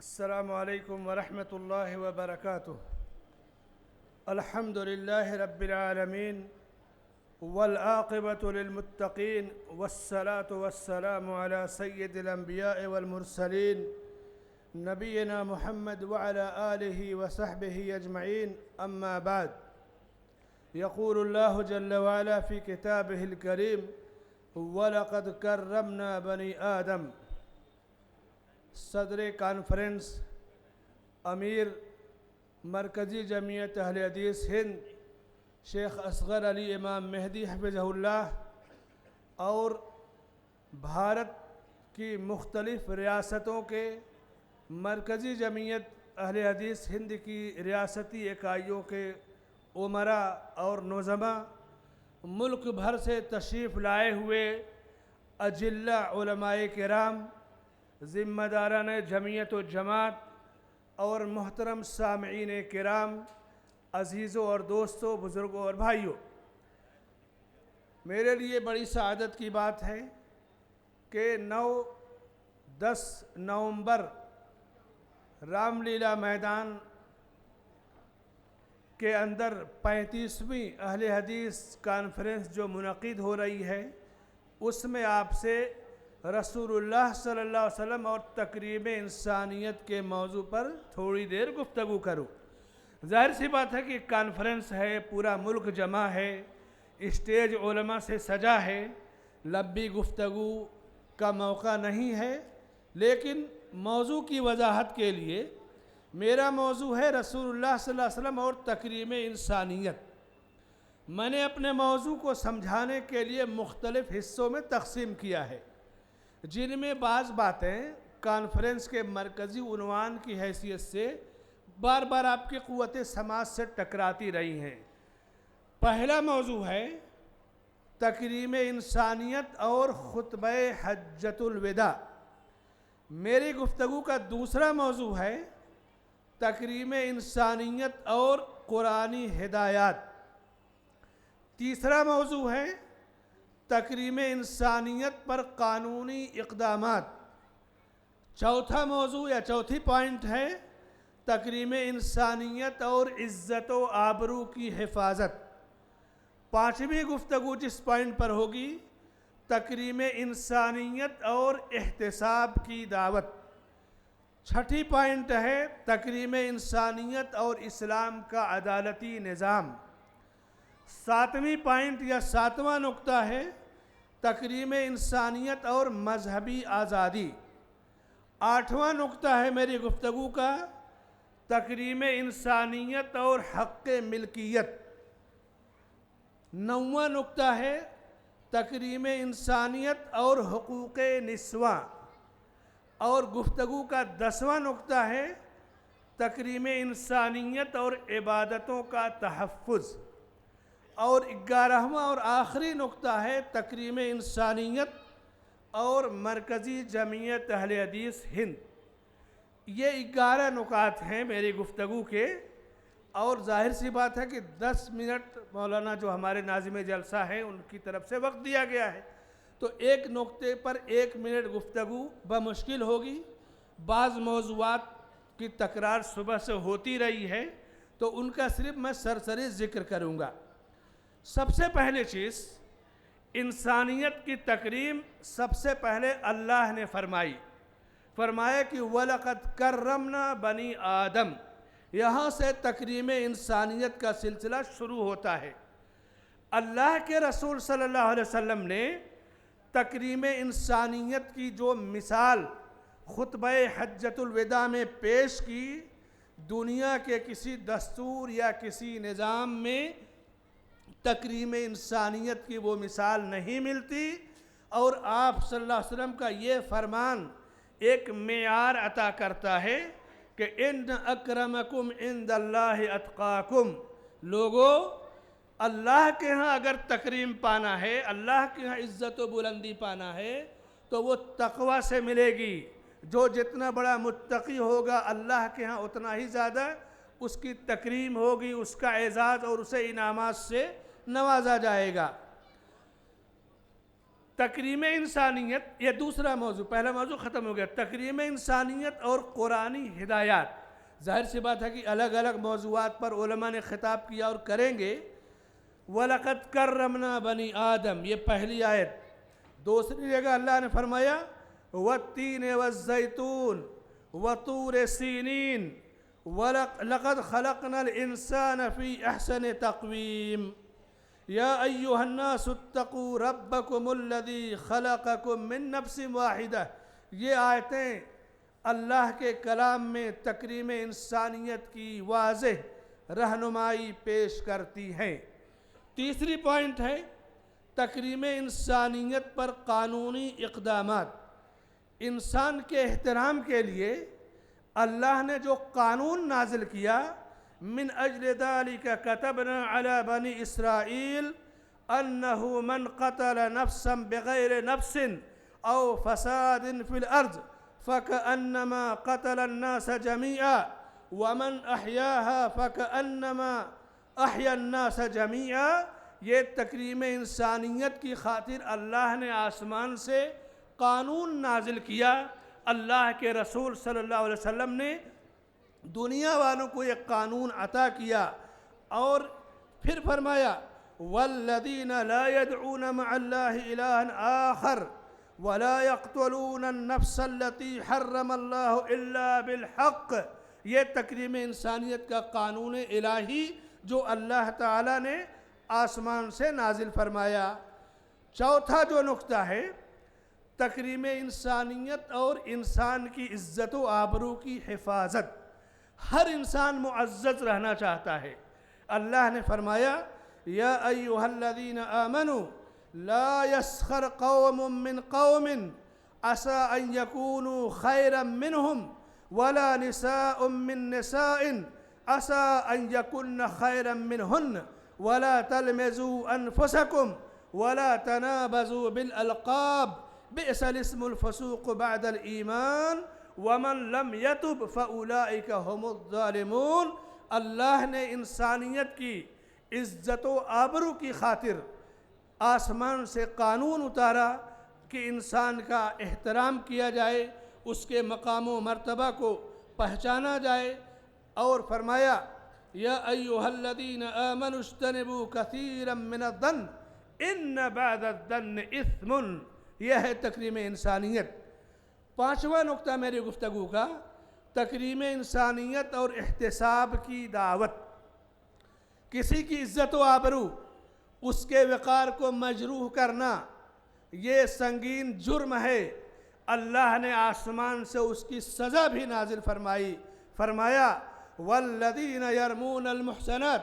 السلام عليكم ورحمة الله وبركاته. الحمد لله رب العالمين والعاقبة للمتقين والصلاة والسلام على سيد الأنبياء والمرسلين نبينا محمد وعلى آله وصحبه أجمعين. أما بعد، يقول الله جل وعلا في كتابه الكريم: وَلَقَدْ كَرَّمْنَا بَنِي آدم. صدر کانفرنس، امیر مرکزی جمعیت اہل حدیث ہند شیخ اصغر علی امام مہدی حفظہ اللہ اور بھارت کی مختلف ریاستوں کے مرکزی جمعیت اہل حدیث ہند کی ریاستی اکائیوں کے امراء اور نظماء، ملک بھر سے تشریف لائے ہوئے اجلہ علماء کرام، ذمہ داران جمعیت و جماعت اور محترم سامعین کرام، عزیزوں اور دوستوں، بزرگوں اور بھائیوں، میرے لیے بڑی سعادت کی بات ہے کہ 9-10 نومبر رام لیلا میدان کے اندر 35ویں اہل حدیث کانفرنس جو منعقد ہو رہی ہے، اس میں آپ سے رسول اللہ صلی اللہ علیہ وسلم اور تقریب انسانیت کے موضوع پر تھوڑی دیر گفتگو کروں۔ ظاہر سی بات ہے کہ کانفرنس ہے، پورا ملک جمع ہے، اسٹیج علماء سے سجا ہے، لمبی گفتگو کا موقع نہیں ہے، لیکن موضوع کی وضاحت کے لیے میرا موضوع ہے رسول اللہ صلی اللہ علیہ وسلم اور تقریب انسانیت۔ میں نے اپنے موضوع کو سمجھانے کے لیے مختلف حصوں میں تقسیم کیا ہے، جن میں بعض باتیں کانفرنس کے مرکزی عنوان کی حیثیت سے بار بار آپ کی قوت سماعت سے ٹکراتی رہی ہیں۔ پہلا موضوع ہے تقریب انسانیت اور خطبہ حجۃ الوداع۔ میری گفتگو کا دوسرا موضوع ہے تقریب انسانیت اور قرآنی ہدایات۔ تیسرا موضوع ہے تقریب انسانیت پر قانونی اقدامات۔ چوتھا موضوع یا چوتھی پوائنٹ ہے تقریب انسانیت اور عزت و آبرو کی حفاظت۔ پانچویں گفتگو جس پوائنٹ پر ہوگی تقریب انسانیت اور احتساب کی دعوت۔ چھٹی پوائنٹ ہے تقریب انسانیت اور اسلام کا عدالتی نظام۔ ساتویں پوائنٹ یا ساتواں نقطہ ہے تقریب انسانیت اور مذہبی آزادی۔ آٹھواں نقطہ ہے میری گفتگو کا تقریب انسانیت اور حق ملکیت۔ نوواں نقطہ ہے تقریب انسانیت اور حقوق نسواں۔ اور گفتگو کا 10واں نقطہ ہے تقریب انسانیت اور عبادتوں کا تحفظ۔ اور 11واں اور آخری نقطہ ہے تقریب انسانیت اور مرکزی جمعیت اہل حدیث ہند۔ یہ 11 نکات ہیں میری گفتگو کے، اور ظاہر سی بات ہے کہ 10 منٹ مولانا جو ہمارے ناظم جلسہ ہیں ان کی طرف سے وقت دیا گیا ہے، تو ایک نقطے پر 1 منٹ گفتگو بمشکل ہوگی۔ بعض موضوعات کی تکرار صبح سے ہوتی رہی ہے تو ان کا صرف میں سرسری ذکر کروں گا۔ سب سے پہلے چیز، انسانیت کی تکریم سب سے پہلے اللہ نے فرمایا کہ وَلَقَدْ كَرَّمْنَا بَنِي آدم۔ یہاں سے تکریم انسانیت کا سلسلہ شروع ہوتا ہے۔ اللہ کے رسول صلی اللہ علیہ وسلم نے تکریم انسانیت کی جو مثال خطبہ حجۃ الوداع میں پیش کی، دنیا کے کسی دستور یا کسی نظام میں تکریم انسانیت کی وہ مثال نہیں ملتی، اور آپ صلی اللہ علیہ وسلم کا یہ فرمان ایک معیار عطا کرتا ہے کہ ان اکرمکم عند اللہ اتقاکم۔ لوگو، اللہ کے ہاں اگر تکریم پانا ہے، اللہ کے ہاں عزت و بلندی پانا ہے تو وہ تقوی سے ملے گی۔ جو جتنا بڑا متقی ہوگا اللہ کے ہاں اتنا ہی زیادہ اس کی تکریم ہوگی، اس کا اعزاز اور اسے انعامات سے نوازا جائے گا۔ تکریم انسانیت یہ دوسرا موضوع، پہلا موضوع ختم ہو گیا، تکریم انسانیت اور قرآنی ہدایات۔ ظاہر سی بات ہے کہ الگ الگ موضوعات پر علماء نے خطاب کیا اور کریں گے۔ وَلَقَدْ كَرَّمْنَا بَنِي آدم، یہ پہلی آیت۔ دوسری جگہ اللہ نے فرمایا وَالتِّينِ وَالزَّيْتُونِ وَطُورِ سِينِينَ وَلَقَدْ خَلَقْنَا الْإِنسَانَ فِي أَحْسَنِ تَقْوِيمٍ یا ایہا الناس اتقوا ربکم الذی خلقکم من نفس واحدہ۔ یہ آیتیں اللہ کے کلام میں تکریم انسانیت کی واضح رہنمائی پیش کرتی ہیں۔ تیسری پوائنٹ ہے تکریم انسانیت پر قانونی اقدامات۔ انسان کے احترام کے لیے اللہ نے جو قانون نازل کیا، من اجل ذلك كتبنا على بني اسرائيل انه من قتل نفسا بغير نفس او فساد في الارض فكأنما قتل الناس جميعا ومن احياها فكأنما احيا الناس جميعا۔ یہ تکریم انسانیت کی خاطر اللہ نے آسمان سے قانون نازل کیا۔ اللہ کے رسول صلی اللہ علیہ وسلم نے دنیا والوں کو یہ قانون عطا کیا، اور پھر فرمایا وَالَّذِينَ لَا يَدْعُونَ مَعَ اللَّهِ إِلَٰهًا آخَرَ وَلَا يَقْتُلُونَ النَّفْسَ الَّتِي حَرَّمَ اللَّهُ إِلَّا بِالْحَقِّ۔ یہ تکریم انسانیت کا قانون الہی جو اللہ تعالیٰ نے آسمان سے نازل فرمایا۔ چوتھا جو نقطہ ہے تکریم انسانیت اور انسان کی عزت و آبرو کی حفاظت۔ ہر انسان معزز رہنا چاہتا ہے۔ اللہ نے فرمایا یا ایہا الذین آمنوا لا يسخر قوم من قوم عسى ان يكونوا خيرا منهم ولا نساء من نساء عسى ان يكن خيرا منهن ولا تلمزوا انفسكم ولا تنابزوا بالالقاب بئس الاسم الفسوق بعد الايمان وَمَن لَمْ يَتُبْ فَأُولَئِكَ هُمُ الظَّالِمُونَ۔ اللہ نے انسانیت کی عزت و آبرو کی خاطر آسمان سے قانون اتارا کہ انسان کا احترام کیا جائے، اس کے مقام و مرتبہ کو پہچانا جائے، اور فرمایا یا ایہا الذین آمنوا اجتنبوا کثیرا من الظن ان بعد الظن اثم۔ یہ ہے تکریم انسانیت۔ پانچواں نقطہ میری گفتگو کا تکریم انسانیت اور احتساب کی دعوت۔ کسی کی عزت و آبرو، اس کے وقار کو مجروح کرنا، یہ سنگین جرم ہے۔ اللہ نے آسمان سے اس کی سزا بھی نازل فرمائی۔ فرمایا والذین یرمون المحصنات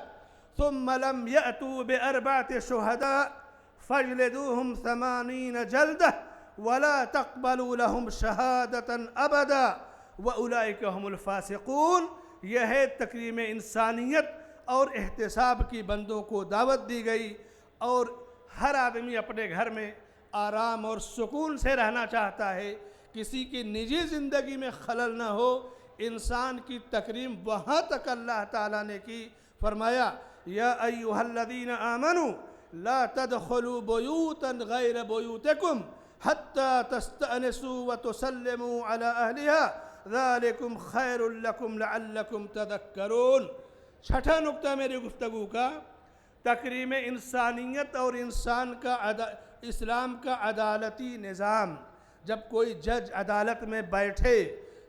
ثم لم یأتوا بأربعة شہداء فاجلدوہم 80 جلدہ ولا تقبلوا لهم شہادة ابدا واولئک هم الفاسقون۔ یہ ہے تکریم انسانیت اور احتساب کی بندوں کو دعوت دی گئی، اور ہر آدمی اپنے گھر میں آرام اور سکون سے رہنا چاہتا ہے، کسی کی نجی زندگی میں خلل نہ ہو۔ انسان کی تکریم وہاں تک اللہ تعالیٰ نے کی۔ فرمایا یا ایہا الذین آمنوا لا تدخلوا بیوتا غیر بیوتکم حتی تستأنسوا وتسلموا علی اہلہا ذالکم خیر لکم لعلکم تذکرون۔ چھٹا نقطہ میری گفتگو کا تکریم انسانیت اور اسلام کا عدالتی نظام۔ جب کوئی جج عدالت میں بیٹھے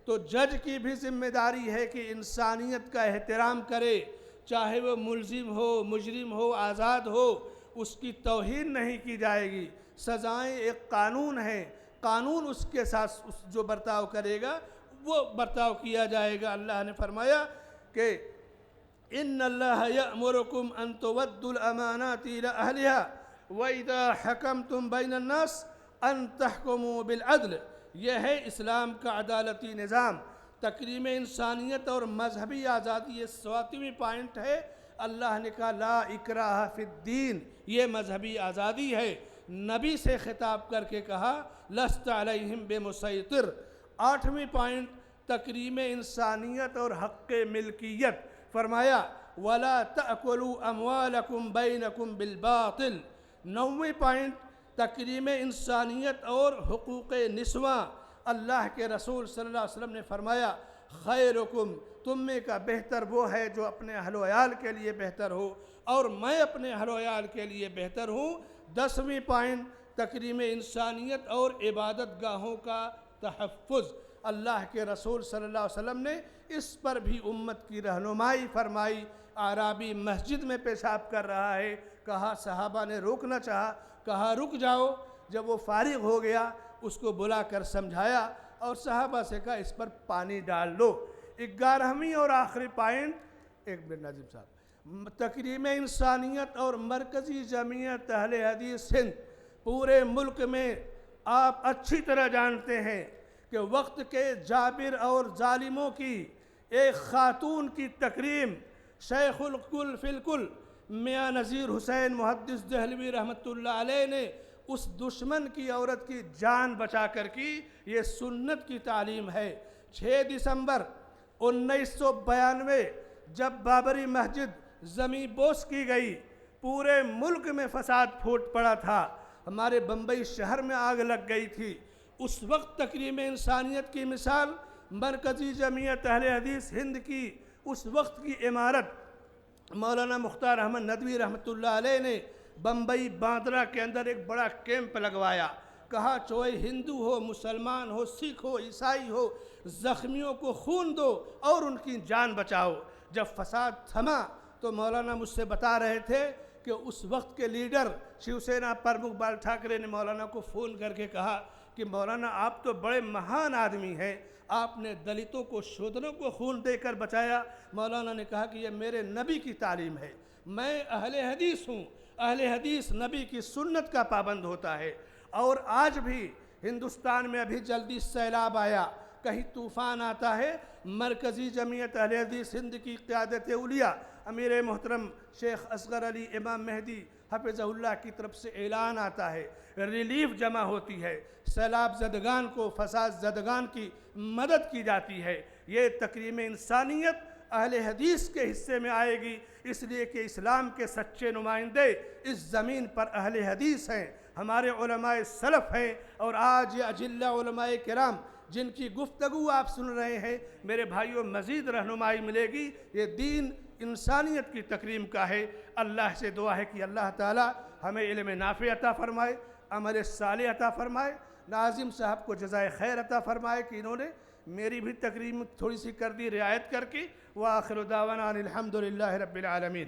تو جج کی بھی ذمہ داری ہے کہ انسانیت کا احترام کرے، چاہے وہ ملزم ہو، مجرم ہو، آزاد ہو، اس کی توہین نہیں کی جائے گی۔ سزائیں ایک قانون ہے، قانون اس کے ساتھ جو برتاؤ کرے گا وہ برتاؤ کیا جائے گا۔ اللہ نے فرمایا کہ ان اللہ یأمرکم ان تودوا الامانات الی اہلہا واذا حکمتم بین الناس ان تحکموا بالعدل۔ یہ ہے اسلام کا عدالتی نظام۔ تکریم انسانیت اور مذہبی آزادی، یہ 7ویں پوائنٹ ہے۔ اللہ نے کہا لا اکراہ فی الدین، یہ مذہبی آزادی ہے۔ نبی سے خطاب کر کے کہا لست علیہم بمسیطر۔ 8ویں پوائنٹ تکریم انسانیت اور حق ملکیت۔ فرمایا وَلَا تَأْكُلُوا أَمْوَالَكُمْ بَيْنَكُمْ بِالْبَاطِلِ۔ 9ویں پوائنٹ تکریم انسانیت اور حقوق نسواں، اللہ کے رسول صلی اللہ علیہ وسلم نے فرمایا خیرکم، تم میں کا بہتر وہ ہے جو اپنے اہل و عیال کے لیے بہتر ہو، اور میں اپنے اہل و عیال کے لیے بہتر ہوں۔ 10ویں پوائنٹ تکریم انسانیت اور عبادت گاہوں کا تحفظ، اللہ کے رسول صلی اللہ علیہ وسلم نے اس پر بھی امت کی رہنمائی فرمائی۔ اعرابی مسجد میں پیشاب کر رہا ہے، کہا صحابہ نے روکنا چاہا، کہا رک جاؤ، جب وہ فارغ ہو گیا اس کو بلا کر سمجھایا اور صحابہ سے کہا اس پر پانی ڈال لو۔ 11ویں اور آخری پوائنٹ، ایک منٹ ناظم صاحب، تکریم انسانیت اور مرکزی جمعیت اہل حدیث ہند۔ پورے ملک میں آپ اچھی طرح جانتے ہیں کہ وقت کے جابر اور ظالموں کی ایک خاتون کی تکریم شیخ الکل فی الکل میاں نذیر حسین محدث دہلوی رحمۃ اللہ علیہ نے اس دشمن کی عورت کی جان بچا کر کی، یہ سنت کی تعلیم ہے۔ 6 دسمبر 1992 جب بابری مسجد زمیں بوس کی گئی، پورے ملک میں فساد پھوٹ پڑا تھا، ہمارے بمبئی شہر میں آگ لگ گئی تھی۔ اس وقت تکریم انسانیت کی مثال مرکزی جمعیت اہل حدیث ہند کی اس وقت کی عمارت مولانا مختار احمد ندوی رحمۃ اللہ علیہ نے بمبئی باندرا کے اندر ایک بڑا کیمپ لگوایا، کہا چوہے ہندو ہو، مسلمان ہو، سکھ ہو، عیسائی ہو، زخمیوں کو خون دو اور ان کی جان بچاؤ۔ جب فساد تھما تو مولانا مجھ سے بتا رہے تھے کہ اس وقت کے لیڈر شیو سینا پرمکھ بال ٹھاکرے نے مولانا کو فون کر کے کہا کہ مولانا آپ تو بڑے مہان آدمی ہیں، آپ نے دلتوں کو، شودروں کو خون دے کر بچایا۔ مولانا نے کہا کہ یہ میرے نبی کی تعلیم ہے، میں اہل حدیث ہوں، اہل حدیث نبی کی سنت کا پابند ہوتا ہے۔ اور آج بھی ہندوستان میں ابھی جلدی سیلاب آیا، کہیں طوفان آتا ہے، مرکزی جمعیت اہل حدیث ہند کی قیادت اولیاء امیر محترم شیخ اصغر علی امام مہدی حفظہ اللہ کی طرف سے اعلان آتا ہے، ریلیف جمع ہوتی ہے، سیلاب زدگان کو، فساد زدگان کی مدد کی جاتی ہے۔ یہ تکریم انسانیت اہل حدیث کے حصے میں آئے گی، اس لیے کہ اسلام کے سچے نمائندے اس زمین پر اہل حدیث ہیں، ہمارے علماء سلف ہیں۔ اور آج یہ اجلہ علماء کرام جن کی گفتگو آپ سن رہے ہیں، میرے بھائیوں مزید رہنمائی ملے گی، یہ دین انسانیت کی تکریم کا ہے۔ اللہ سے دعا ہے کہ اللہ تعالی ہمیں علم نافع عطا فرمائے، عمل صالح عطا فرمائے، ناظم صاحب کو جزائے خیر عطا فرمائے کہ انہوں نے میری بھی تکریم تھوڑی سی کر دی رعایت کر کے۔ وآخر دعوانا الحمدللہ رب العالمین۔